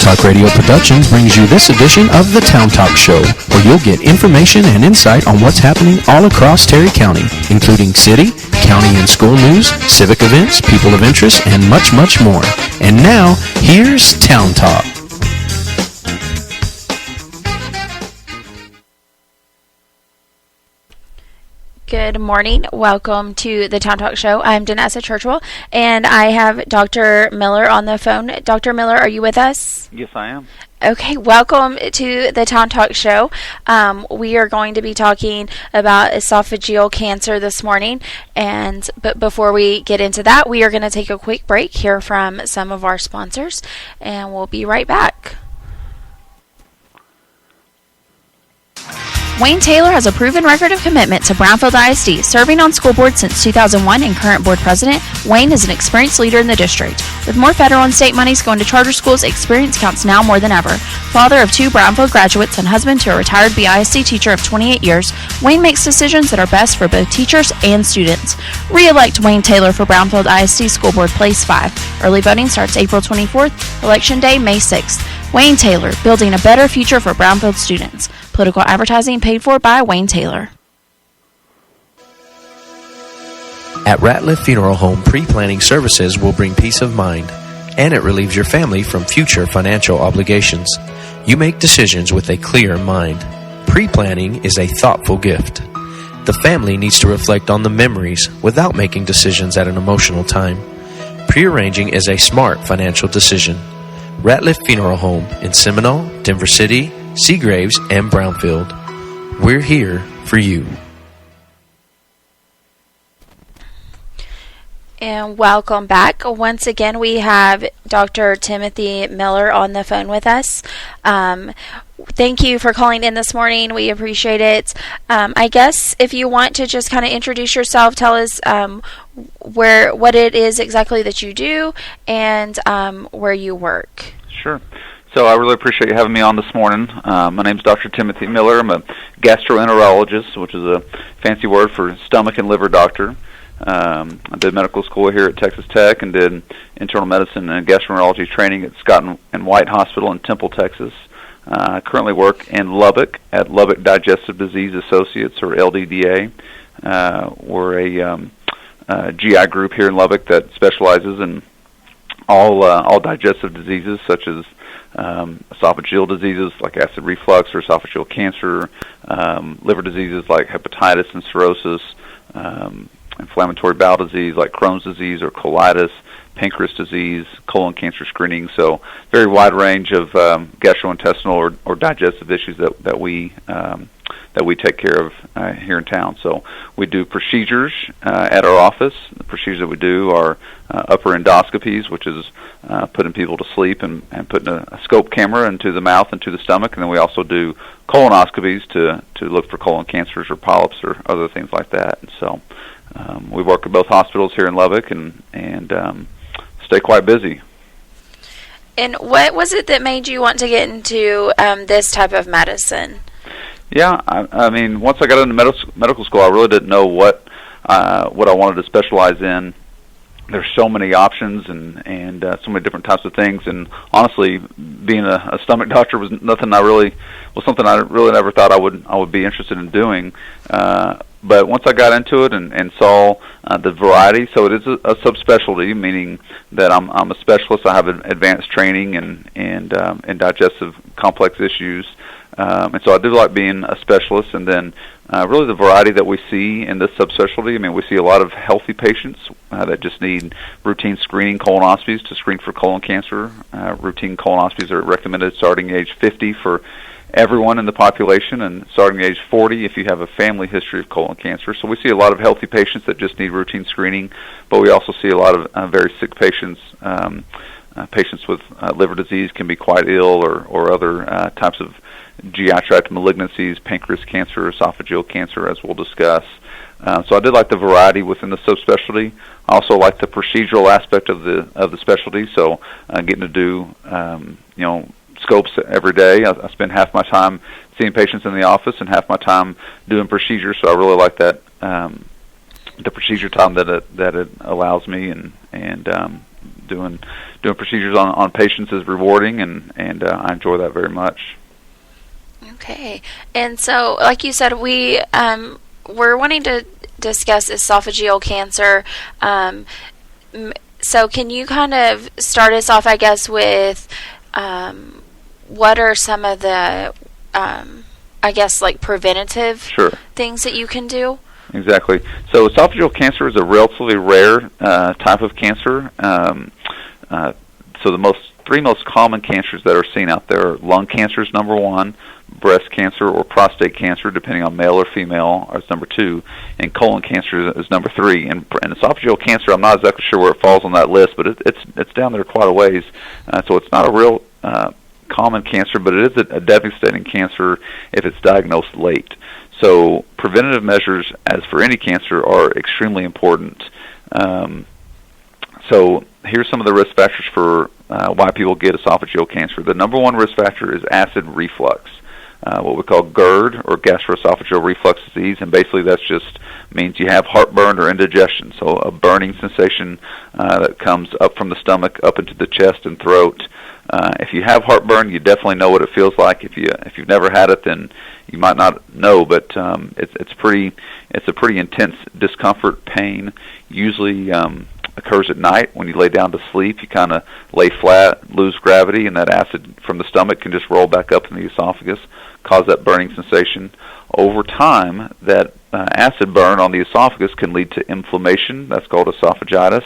Talk Radio Productions brings you this edition of the Town Talk Show, where you'll get information and insight on what's happening all across Terry County, including city, county and school news, civic events, people of interest, and much, much more. And now, here's Town Talk. Good morning. Welcome to the Town Talk Show. I'm Danessa Churchwell, and I have Dr. Miller on the phone. Dr. Miller, are you with us? Yes, I am. Okay, welcome to the Town Talk Show. We are going to be talking about esophageal cancer this morning, but before we get into that, we are going to take a quick break, hear from some of our sponsors, and we'll be right back. Wayne Taylor has a proven record of commitment to Brownfield ISD. Serving on school board since 2001 and current board president, Wayne is an experienced leader in the district. With more federal and state monies going to charter schools, experience counts now more than ever. Father of 2 Brownfield graduates and husband to a retired BISD teacher of 28 years, Wayne makes decisions that are best for both teachers and students. Re-elect Wayne Taylor for Brownfield ISD School Board Place 5. Early voting starts April 24th, Election Day May 6th. Wayne Taylor, building a better future for Brownfield students. Political advertising paid for by Wayne Taylor. At Ratliff Funeral Home, pre-planning services will bring peace of mind, and it relieves your family from future financial obligations. You make decisions with a clear mind. Pre-planning is a thoughtful gift. The family needs to reflect on the memories without making decisions at an emotional time. Pre-arranging is a smart financial decision. Ratliff Funeral Home in Seminole, Denver City, Seagraves, and Brownfield. We're here for you. And welcome back. Once again, we have Dr. Timothy Miller on the phone with us. Thank you for calling in this morning. We appreciate it. I guess if you want to just kind of introduce yourself, tell us what it is exactly that you do and where you work. Sure. So I really appreciate you having me on this morning. My name is Dr. Timothy Miller. I'm a gastroenterologist, which is a fancy word for stomach and liver doctor. I did medical school here at Texas Tech and did internal medicine and gastroenterology training at Scott and White Hospital in Temple, Texas. I currently work in Lubbock at Lubbock Digestive Disease Associates, or LDDA. We're a GI group here in Lubbock that specializes in all digestive diseases, such as esophageal diseases like acid reflux or esophageal cancer, liver diseases like hepatitis and cirrhosis, inflammatory bowel disease like Crohn's disease or colitis, pancreas disease, colon cancer screening. So very wide range of gastrointestinal or digestive issues that we take care of here in town. So we do procedures at our office. The procedures that we do are upper endoscopies, which is putting people to sleep and putting a scope camera into the mouth and to the stomach. And then we also do colonoscopies to look for colon cancers or polyps or other things like that. And so we work at both hospitals here in Lubbock and stay quite busy. And what was it that made you want to get into this type of medicine? Yeah, I mean, once I got into medical school, I really didn't know what I wanted to specialize in. There's so many options and so many different types of things. And honestly, being a stomach doctor was something I really never thought I would be interested in doing. But once I got into it and saw the variety, so it is a subspecialty, meaning that I'm a specialist. I have advanced training in digestive complex issues. And so I do like being a specialist, and then really the variety that we see in this subspecialty. I mean, we see a lot of healthy patients that just need routine screening colonoscopies to screen for colon cancer. Routine colonoscopies are recommended starting age 50 for everyone in the population, and starting age 40 if you have a family history of colon cancer. So we see a lot of healthy patients that just need routine screening, but we also see a lot of very sick patients. Patients with liver disease can be quite ill, or other types of GI tract malignancies, pancreas cancer, esophageal cancer, as we'll discuss. So I did like the variety within the subspecialty. I also like the procedural aspect of the specialty. So getting to do scopes every day. I spend half my time seeing patients in the office and half my time doing procedures. So I really like that the procedure time that it allows me, and doing procedures on patients is rewarding, and I enjoy that very much. Okay. And so, like you said, we're wanting to discuss esophageal cancer. So can you kind of start us off, I guess, with what are some of the, I guess, like preventative things that you can do? Exactly. So esophageal cancer is a relatively rare type of cancer. So the three most common cancers that are seen out there are lung cancer is number one, breast cancer or prostate cancer, depending on male or female, is number two, and colon cancer is number three. And esophageal cancer, I'm not exactly sure where it falls on that list, but it's down there quite a ways. So it's not a real common cancer, but it is a devastating cancer if it's diagnosed late. So preventative measures, as for any cancer, are extremely important. So here's some of the risk factors for why people get esophageal cancer. The number one risk factor is acid reflux, what we call GERD, or gastroesophageal reflux disease, and basically that just means you have heartburn or indigestion, so a burning sensation that comes up from the stomach up into the chest and throat. If you have heartburn, you definitely know what it feels like. If you've never had it, then you might not know, but it's a pretty intense discomfort, pain. Usually occurs at night when you lay down to sleep. You kind of lay flat, lose gravity, and that acid from the stomach can just roll back up in the esophagus, cause that burning sensation. Over time, that acid burn on the esophagus can lead to inflammation. That's called esophagitis.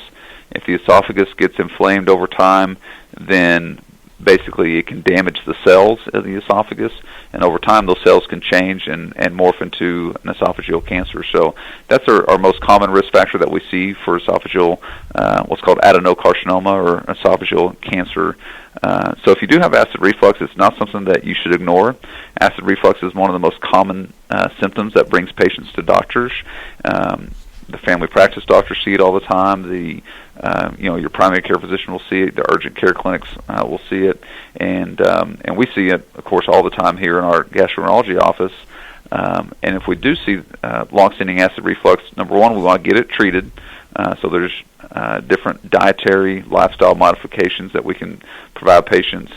If the esophagus gets inflamed over time, then basically it can damage the cells of the esophagus, and over time those cells can change and morph into an esophageal cancer. So that's our most common risk factor that we see for esophageal, what's called adenocarcinoma or esophageal cancer. So if you do have acid reflux, it's not something that you should ignore. Acid reflux is one of the most common symptoms that brings patients to doctors. The family practice doctors see it all the time. Your primary care physician will see it. The urgent care clinics will see it, and we see it, of course, all the time here in our gastroenterology office. And if we do see long-standing acid reflux, number one, we want to get it treated. So there's different dietary lifestyle modifications that we can provide patients.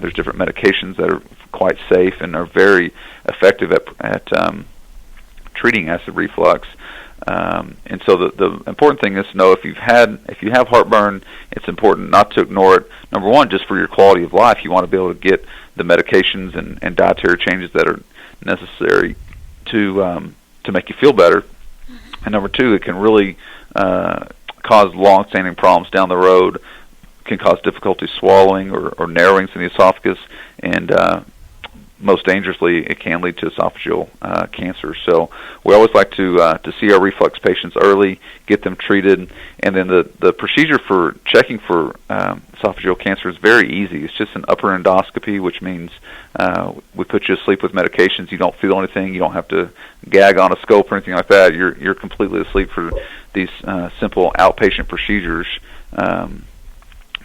There's different medications that are quite safe and are very effective at treating acid reflux. And so the important thing is to know if you have heartburn, it's important not to ignore it. Number one, just for your quality of life, you want to be able to get the medications and dietary changes that are necessary to make you feel better. And number two, it can really cause long-standing problems down the road. Can cause difficulty swallowing or narrowings in the esophagus, and most dangerously, it can lead to esophageal cancer. So we always like to see our reflux patients early, get them treated, and then the procedure for checking for esophageal cancer is very easy. It's just an upper endoscopy, which means we put you to sleep with medications. You don't feel anything. You don't have to gag on a scope or anything like that. You're completely asleep for these simple outpatient procedures.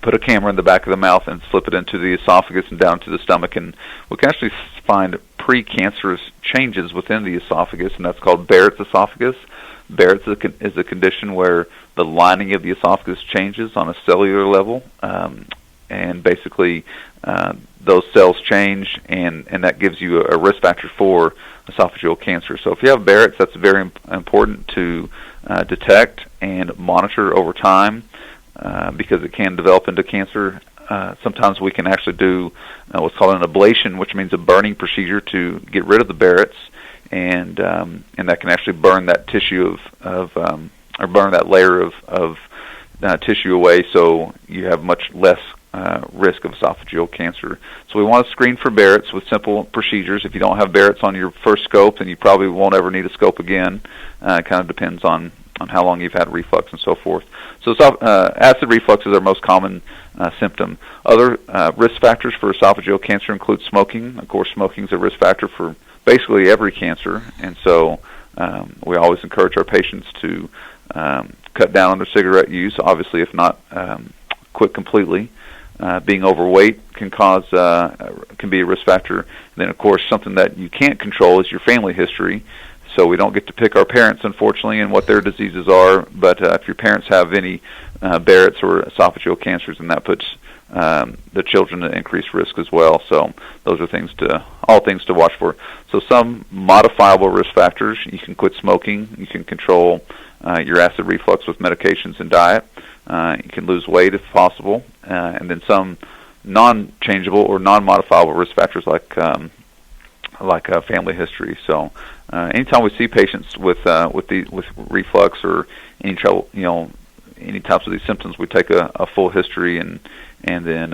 Put a camera in the back of the mouth and slip it into the esophagus and down to the stomach, and we can actually find precancerous changes within the esophagus, and that's called Barrett's esophagus. Barrett's is a condition where the lining of the esophagus changes on a cellular level, and basically those cells change, and that gives you a risk factor for esophageal cancer. So if you have Barrett's, that's very important to detect and monitor over time. Because it can develop into cancer. Sometimes we can actually do what's called an ablation, which means a burning procedure to get rid of the Barrett's, and that can actually burn that tissue or burn that layer of tissue away, so you have much less risk of esophageal cancer. So we want to screen for Barrett's with simple procedures. If you don't have Barrett's on your first scope, then you probably won't ever need a scope again. It kind of depends on how long you've had reflux and so forth. So acid reflux is our most common symptom. Other risk factors for esophageal cancer include smoking. Of course, smoking is a risk factor for basically every cancer, and so we always encourage our patients to cut down on their cigarette use, obviously, if not quit completely. Being overweight can be a risk factor. And then, of course, something that you can't control is your family history. So we don't get to pick our parents, unfortunately, and what their diseases are. But if your parents have any Barrett's or esophageal cancers, and that puts the children at increased risk as well. So those are all things to watch for. So some modifiable risk factors: you can quit smoking, you can control your acid reflux with medications and diet, you can lose weight if possible, and then some non-changeable or non-modifiable risk factors like family history. So anytime we see patients with reflux or any trouble, any types of these symptoms, we take a full history, and then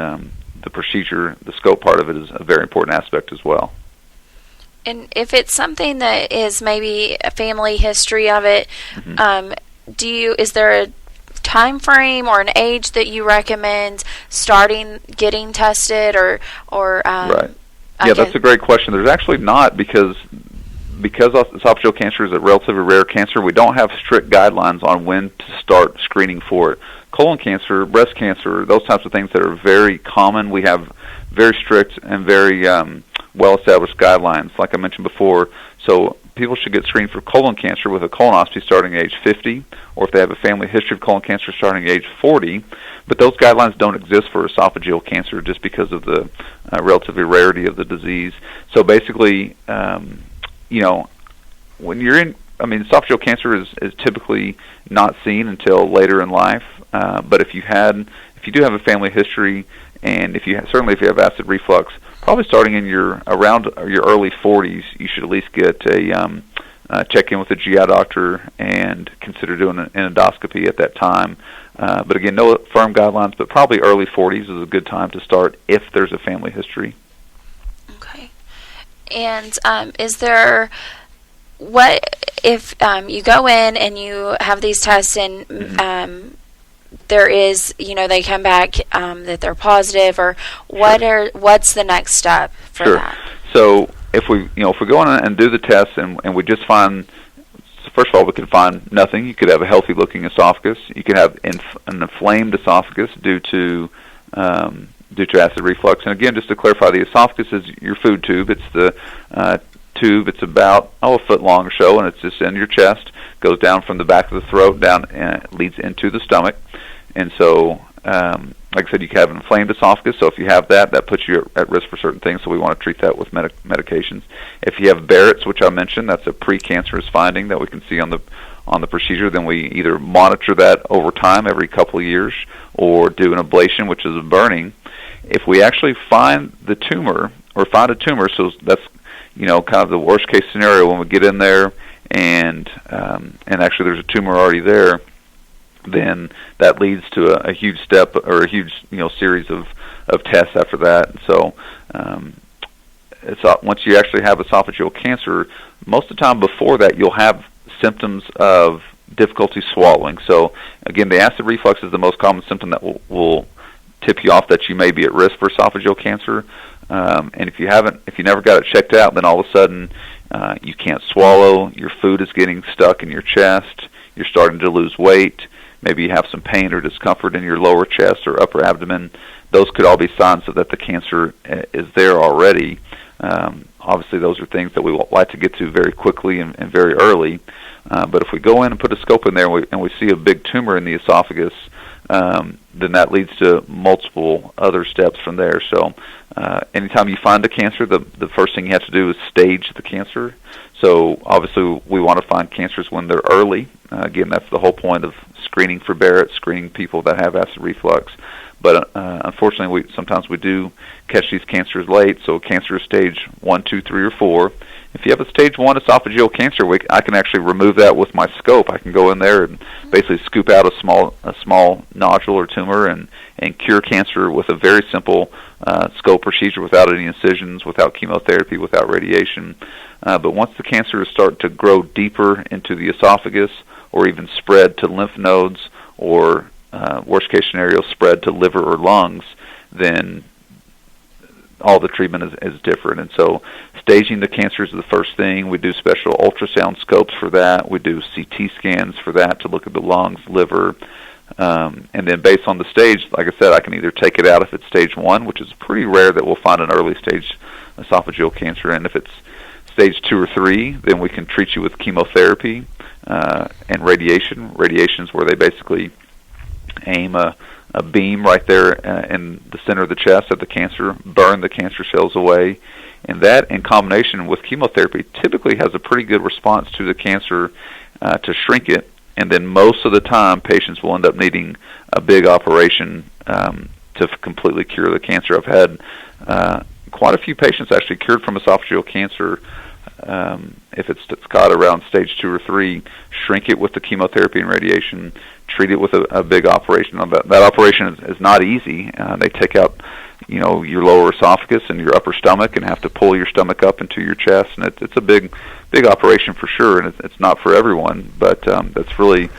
the procedure, the scope part of it is a very important aspect as well. And if it's something that is maybe a family history of it, is there a time frame or an age that you recommend starting getting tested, or right? Yeah, that's a great question. There's actually not, because esophageal cancer is a relatively rare cancer. We don't have strict guidelines on when to start screening for it. Colon cancer, breast cancer, those types of things that are very common, we have very strict and very well-established guidelines, like I mentioned before. So people should get screened for colon cancer with a colonoscopy starting at age 50, or if they have a family history of colon cancer, starting at age 40. But those guidelines don't exist for esophageal cancer just because of the relatively rarity of the disease. So basically, when you're esophageal cancer is typically not seen until later in life. But if you do have a family history, and if you have acid reflux, probably starting in around your early 40s, you should at least get check in with a GI doctor and consider doing an endoscopy at that time. But again, no firm guidelines, but probably early 40s is a good time to start if there's a family history. Okay. And what if you go in and you have these tests and there is, they come back that they're positive, or what's the next step for that? So if we go in and do the tests and we just find, first of all, we could find nothing. You could have a healthy looking esophagus. You could have an inflamed esophagus due to acid reflux. And again, just to clarify, the esophagus is your food tube. It's the tube. It's about a foot long or so, and it's just in your chest. Goes down from the back of the throat down and leads into the stomach. And so, like I said, you can have an inflamed esophagus. So if you have that puts you at risk for certain things. So we want to treat that with medications. If you have Barrett's, which I mentioned, that's a precancerous finding that we can see on the procedure. Then we either monitor that over time, every couple of years, or do an ablation, which is a burning. If we actually find a tumor, so that's kind of the worst case scenario when we get in there and actually there's a tumor already there, then that leads to a huge step or a huge series of tests after that. So once you actually have esophageal cancer, most of the time before that you'll have symptoms of difficulty swallowing. So again, the acid reflux is the most common symptom that will tip you off that you may be at risk for esophageal cancer. And if you never got it checked out, then all of a sudden you can't swallow, your food is getting stuck in your chest, you're starting to lose weight, maybe you have some pain or discomfort in your lower chest or upper abdomen. Those could all be signs that the cancer is there already. Obviously, those are things that we like to get to very quickly and very early. But if we go in and put a scope in there and we see a big tumor in the esophagus, then that leads to multiple other steps from there. So anytime you find a cancer, the first thing you have to do is stage the cancer. So obviously we want to find cancers when they're early. Again, that's the whole point of screening for Barrett, screening people that have acid reflux. But unfortunately, sometimes we do catch these cancers late. So cancer is stage 1, 2, 3, or 4. If you have a stage 1 esophageal cancer, I can actually remove that with my scope. I can go in there and basically scoop out a small nodule or tumor and cure cancer with a very simple scope procedure without any incisions, without chemotherapy, without radiation. But once the cancer is starting to grow deeper into the esophagus, or even spread to lymph nodes, or worst case scenario, spread to liver or lungs, then all the treatment is different. And so staging the cancer is the first thing. We do special ultrasound scopes for that. We do CT scans for that to look at the lungs, liver. And then based on the stage, like I said, I can either take it out if it's stage 1, which is pretty rare that we'll find an early stage esophageal cancer. And if it's stage 2 or 3, then we can treat you with chemotherapy and radiation. Radiation is where they basically aim a beam right there in the center of the chest of the cancer, burn the cancer cells away. And that, in combination with chemotherapy, typically has a pretty good response to the cancer to shrink it. And then most of the time, patients will end up needing a big operation to completely cure the cancer. I've had quite a few patients actually cured from esophageal cancer. If it's got around stage 2 or 3, shrink it with the chemotherapy and radiation, treat it with a big operation. That operation is not easy. They take out, your lower esophagus and your upper stomach, and have to pull your stomach up into your chest, and it's a big operation for sure, and it's not for everyone, but that's really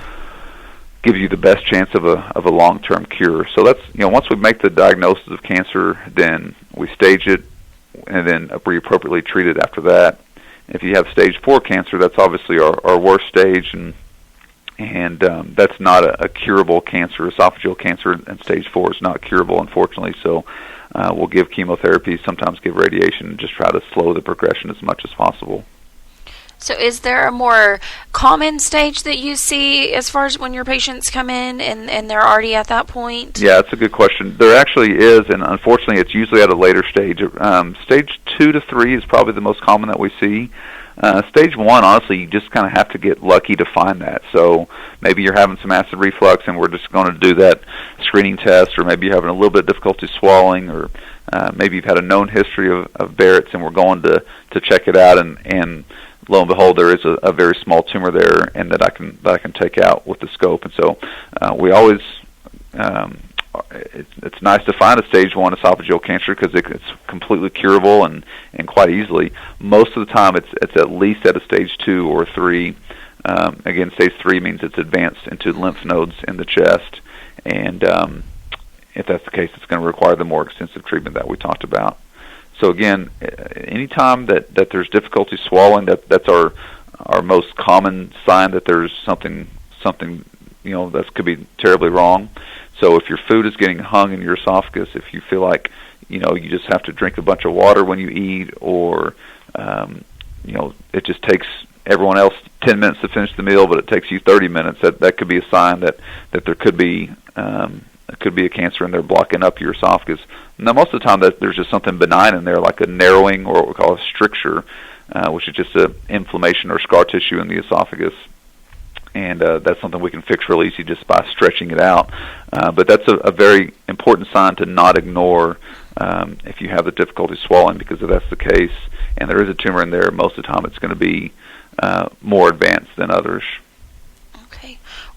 gives you the best chance of a long-term cure. So that's, once we make the diagnosis of cancer, then we stage it, and then we appropriately treat it after that. If you have stage 4 cancer, that's obviously our worst stage, and that's not a curable cancer. Esophageal cancer in stage 4 is not curable, unfortunately. So we'll give chemotherapy, sometimes give radiation, and just try to slow the progression as much as possible. So is there a more common stage that you see as far as when your patients come in and they're already at that point? Yeah, that's a good question. There actually is, and unfortunately it's usually at a later stage. Stage 2 to 3 is probably the most common that we see. Stage 1, honestly, you just kind of have to get lucky to find that. So maybe you're having some acid reflux and we're just going to do that screening test, or maybe you're having a little bit of difficulty swallowing, or maybe you've had a known history of Barrett's and we're going to check it out, and lo and behold, there is a very small tumor there, and that I can take out with the scope. And so we always it's nice to find a stage 1 esophageal cancer because it's completely curable and quite easily. Most of the time, it's at least at a stage 2 or 3. Again, stage 3 means it's advanced into lymph nodes in the chest, and if that's the case, it's going to require the more extensive treatment that we talked about. So again, anytime that there's difficulty swallowing, that's our most common sign that there's something that could be terribly wrong. So if your food is getting hung in your esophagus, if you feel like you just have to drink a bunch of water when you eat, or it just takes everyone else 10 minutes to finish the meal, but it takes you 30 minutes, that could be a sign that there could be a cancer in there blocking up your esophagus. Now, most of the time, there's just something benign in there, like a narrowing, or what we call a stricture, which is just an inflammation or scar tissue in the esophagus. And that's something we can fix real easy just by stretching it out. But that's a very important sign to not ignore if you have the difficulty swallowing, because if that's the case and there is a tumor in there, most of the time it's going to be more advanced than others.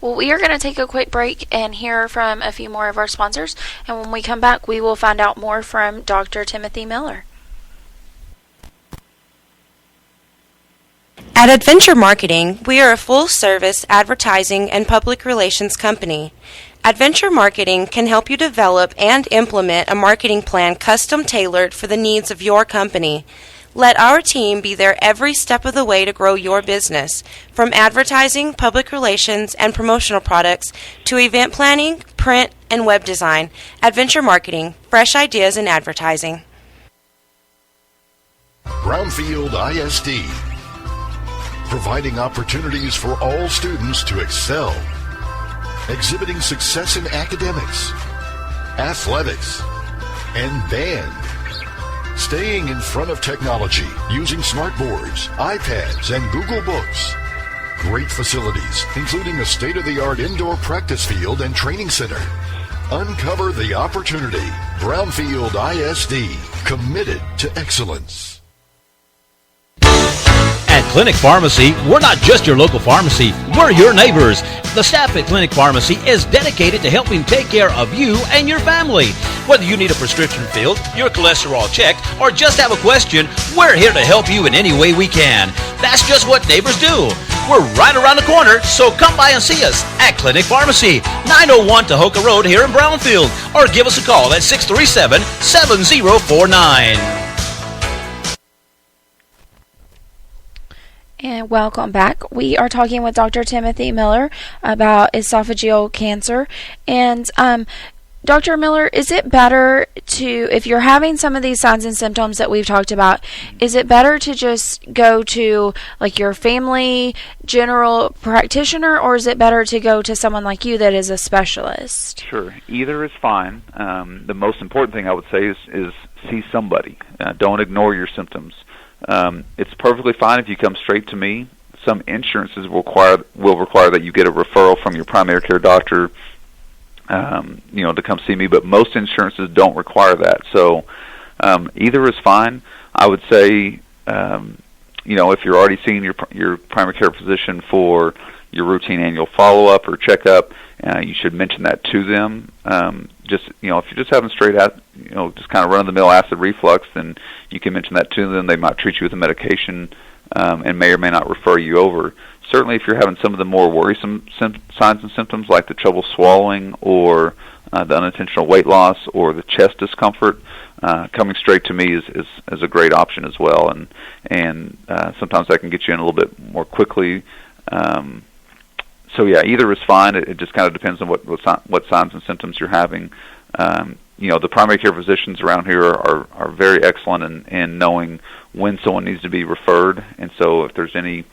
Well, we are going to take a quick break and hear from a few more of our sponsors. And when we come back, we will find out more from Dr. Timothy Miller. At Adventure Marketing, we are a full-service advertising and public relations company. Adventure Marketing can help you develop and implement a marketing plan custom-tailored for the needs of your company. Let our team be there every step of the way to grow your business, from advertising, public relations, and promotional products to event planning, print, and web design. Adventure Marketing, fresh ideas in advertising. Brownfield ISD, providing opportunities for all students to excel, exhibiting success in academics, athletics, and band. Staying in front of technology using smartboards, iPads, and Google Books. Great facilities, including a state-of-the-art indoor practice field and training center. Uncover the opportunity. Brownfield ISD, committed to excellence. At Clinic Pharmacy, we're not just your local pharmacy, we're your neighbors. The staff at Clinic Pharmacy is dedicated to helping take care of you and your family. Whether you need a prescription filled, your cholesterol checked, or just have a question, we're here to help you in any way we can. That's just what neighbors do. We're right around the corner, so come by and see us at Clinic Pharmacy, 901 Tahoka Road here in Brownfield, or give us a call at 637-7049. And welcome back. We are talking with Dr. Timothy Miller about esophageal cancer. And Dr. Miller, is it better to, if you're having some of these signs and symptoms that we've talked about, is it better to just go to like your family general practitioner, or is it better to go to someone like you that is a specialist? Sure, either is fine. The most important thing I would say is see somebody. Don't ignore your symptoms. It's perfectly fine if you come straight to me. Some insurances will require that you get a referral from your primary care doctor, to come see me, but most insurances don't require that. So either is fine. I would say, if you're already seeing your primary care physician for your routine annual follow-up or checkup, you should mention that to them. If you're just having straight out, just kind of run-of-the-mill acid reflux, then you can mention that to them. They might treat you with a medication and may or may not refer you over. Certainly, if you're having some of the more worrisome signs and symptoms, like the trouble swallowing or the unintentional weight loss or the chest discomfort, coming straight to me is a great option as well. And sometimes that can get you in a little bit more quickly. So yeah, either is fine. It just kind of depends on what signs and symptoms you're having. The primary care physicians around here are very excellent in knowing when someone needs to be referred, and so if there's any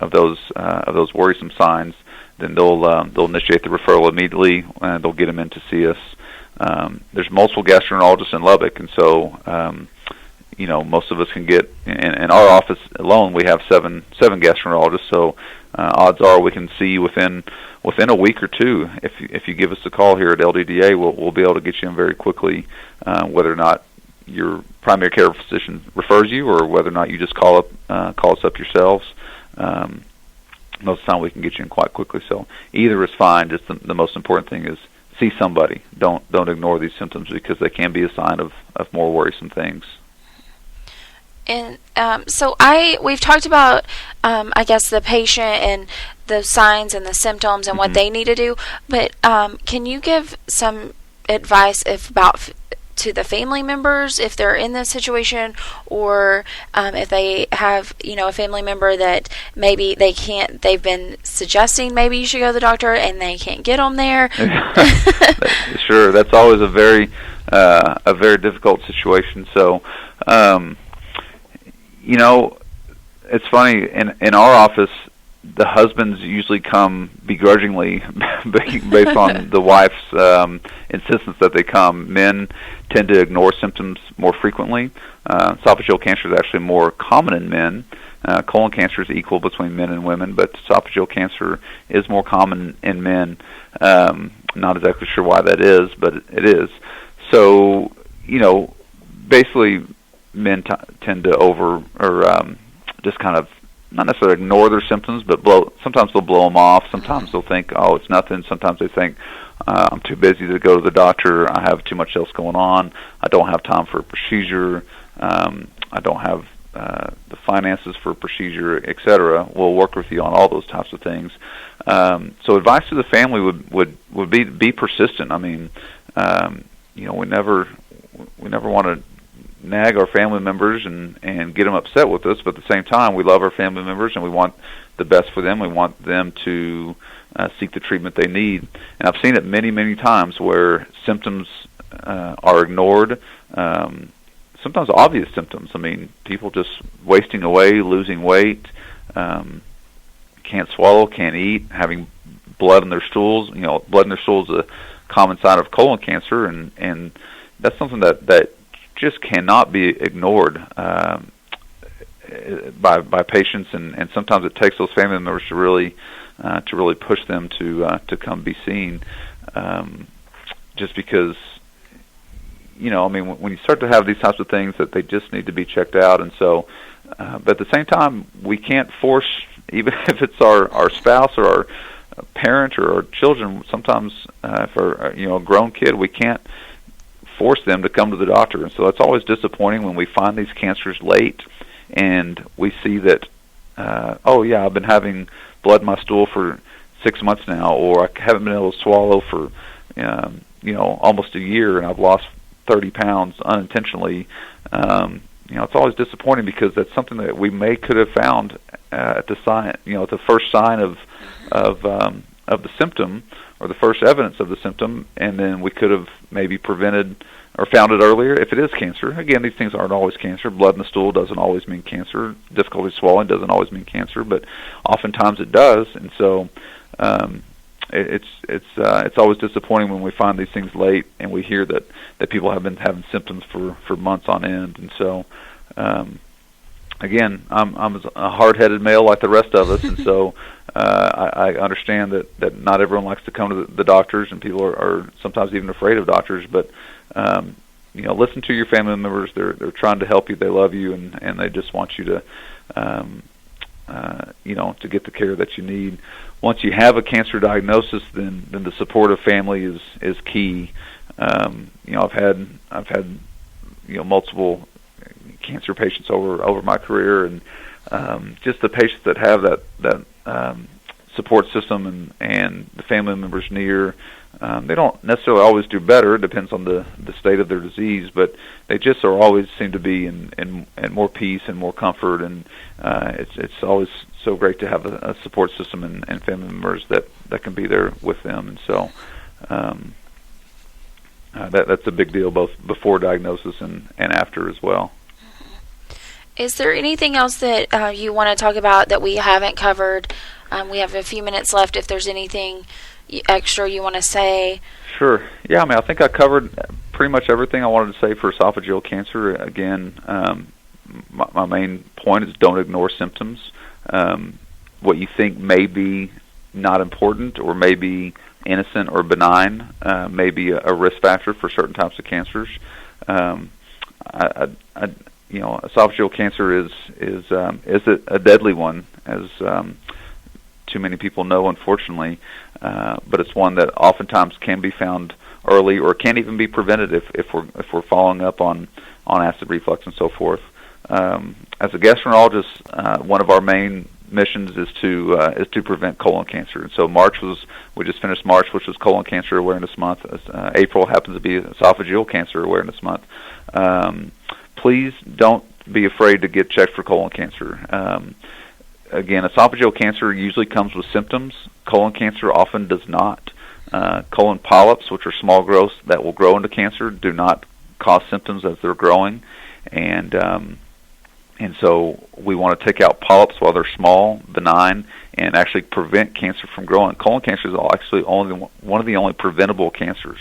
of those worrisome signs, then they'll initiate the referral immediately, and they'll get them in to see us. There's multiple gastroenterologists in Lubbock, and so most of us can get in our office alone. We have seven gastroenterologists, so odds are we can see within a week or two. If you give us a call here at LDDA, we'll be able to get you in very quickly, whether or not your primary care physician refers you or whether or not you just call us up yourselves. Most of the time we can get you in quite quickly. So either is fine. Just the most important thing is see somebody. Don't ignore these symptoms, because they can be a sign of more worrisome things. And we've talked about, I guess, the patient and the signs and the symptoms and what they need to do. But can you give some advice to the family members if they're in this situation, or if they have, a family member that maybe they can't, they've been suggesting maybe you should go to the doctor and they can't get them there? Sure, that's always a very difficult situation. So, it's funny, in our office, the husbands usually come begrudgingly based on the wife's insistence that they come. Men tend to ignore symptoms more frequently. Esophageal cancer is actually more common in men. Colon cancer is equal between men and women, but esophageal cancer is more common in men. Not exactly sure why that is, but it is. So, basically men tend to just kind of not necessarily ignore their symptoms, but sometimes they'll blow them off. Sometimes they'll think, oh, it's nothing. Sometimes they think, I'm too busy to go to the doctor. I have too much else going on. I don't have time for a procedure. I don't have the finances for a procedure, etc. We'll work with you on all those types of things. So advice to the family would be persistent. I mean, we never want to nag our family members and get them upset with us, but at the same time, we love our family members and we want the best for them. We want them to seek the treatment they need. And I've seen it many, many times where symptoms are ignored, sometimes obvious symptoms. I mean, people just wasting away, losing weight, can't swallow, can't eat, having blood in their stools. Blood in their stools is a common sign of colon cancer, and that's something that just cannot be ignored by patients, and sometimes it takes those family members to really push them to come be seen, just because when you start to have these types of things that they just need to be checked out. And so but at the same time, we can't force, even if it's our spouse or our parent or our children. Sometimes for a grown kid, we can't force them to come to the doctor. And so it's always disappointing when we find these cancers late and we see that, I've been having blood in my stool for 6 months now, or I haven't been able to swallow for, almost a year, and I've lost 30 pounds unintentionally. It's always disappointing because that's something that we could have found at the sign, at the first sign of of the symptom or the first evidence of the symptom, and then we could have maybe prevented or found it earlier if it is cancer. Again, these things aren't always cancer. Blood in the stool doesn't always mean cancer. Difficulty swallowing doesn't always mean cancer, but oftentimes it does. And so it's always disappointing when we find these things late and we hear that people have been having symptoms for months on end. And so again, I'm a hard-headed male like the rest of us, and so I understand that not everyone likes to come to the doctors, and people are sometimes even afraid of doctors. But listen to your family members. They're trying to help you. They love you, and they just want you to to get the care that you need. Once you have a cancer diagnosis, then the support of family is key. I've had multiple cancer patients over my career, and just the patients that have that support system and the family members near, they don't necessarily always do better. It depends on the state of their disease, but they just always seem to be in more peace and more comfort, and it's always so great to have a support system and family members that can be there with them. And so that's a big deal, both before diagnosis and after as well. Is there anything else that you want to talk about that we haven't covered? We have a few minutes left. If there's anything extra you want to say. Sure. Yeah, I think I covered pretty much everything I wanted to say for esophageal cancer. Again, my main point is don't ignore symptoms. What you think may be not important or may be innocent or benign may be a risk factor for certain types of cancers. Esophageal cancer is a deadly one, as too many people know, unfortunately. But it's one that oftentimes can be found early, or can even be prevented if we're following up on acid reflux and so forth. As a gastroenterologist, one of our main missions is to prevent colon cancer. And so we just finished March, which was Colon Cancer Awareness Month. April happens to be Esophageal Cancer Awareness Month. Please don't be afraid to get checked for colon cancer. Again, esophageal cancer usually comes with symptoms. Colon cancer often does not. Colon polyps, which are small growths that will grow into cancer, do not cause symptoms as they're growing. And so we want to take out polyps while they're small, benign, and actually prevent cancer from growing. Colon cancer is actually one of the only preventable cancers.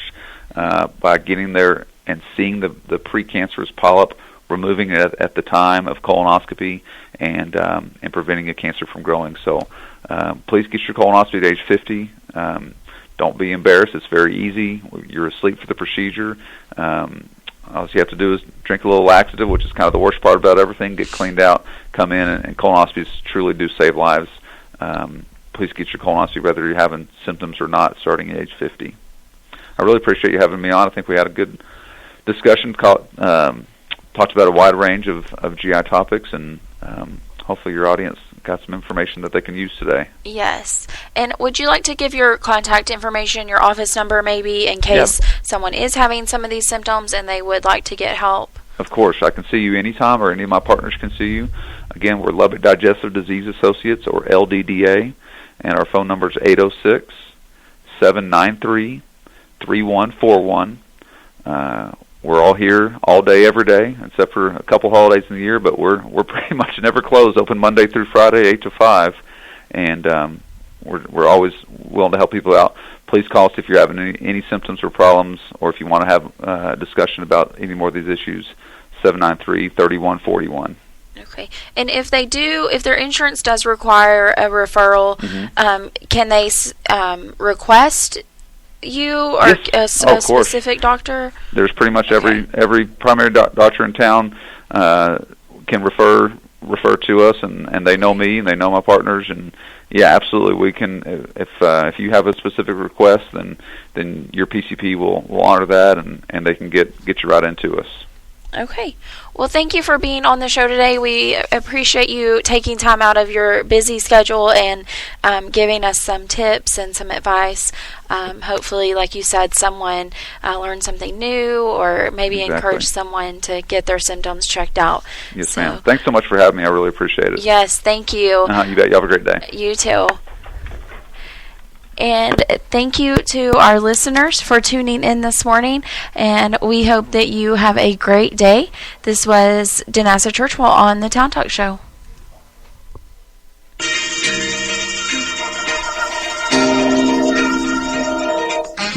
By getting there and seeing the precancerous polyp, removing it at the time of colonoscopy, and preventing a cancer from growing. So please get your colonoscopy at age 50. Don't be embarrassed. It's very easy. You're asleep for the procedure. All you have to do is drink a little laxative, which is kind of the worst part about everything, get cleaned out, come in, and colonoscopies truly do save lives. Please get your colonoscopy whether you're having symptoms or not, starting at age 50. I really appreciate you having me on. I think we had a good discussion, talked about a wide range of GI topics, and hopefully your audience got some information that they can use today. Yes. And would you like to give your contact information, your office number maybe, in case someone is having some of these symptoms and they would like to get help? Of course. I can see you anytime, or any of my partners can see you. Again, we're Lubbock Digestive Disease Associates, or LDDA, and our phone number is 806-793-3141. We're all here all day, every day, except for a couple holidays in the year, but we're pretty much never closed, open Monday through Friday, 8 to 5, and we're always willing to help people out. Please call us if you're having any symptoms or problems, or if you want to have a discussion about any more of these issues, 793-3141. Okay. And if their insurance does require a referral, can they request you or a specific doctor? There's pretty much every primary doctor in town can refer to us, and they know me and they know my partners, and yeah, absolutely, we can. If you have a specific request, then your PCP will honor that, and they can get you right into us. Okay. Well, thank you for being on the show today. We appreciate you taking time out of your busy schedule and giving us some tips and some advice. Hopefully, like you said, someone learned something new, or maybe encourage someone to get their symptoms checked out. Yes, ma'am. Thanks so much for having me. I really appreciate it. Yes, thank you. You bet. You have a great day. You too. And thank you to our listeners for tuning in this morning, and we hope that you have a great day. This was Danassa Churchwell on the Town Talk Show.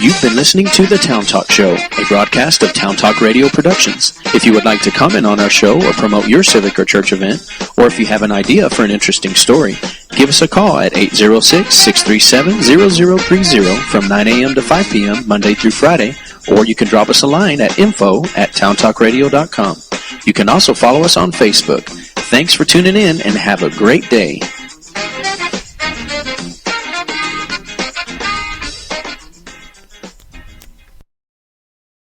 You've been listening to The Town Talk Show, a broadcast of Town Talk Radio Productions. If you would like to comment on our show or promote your civic or church event, or if you have an idea for an interesting story, give us a call at 806-637-0030 from 9 a.m. to 5 p.m. Monday through Friday, or you can drop us a line at info@towntalkradio.com. You can also follow us on Facebook. Thanks for tuning in and have a great day.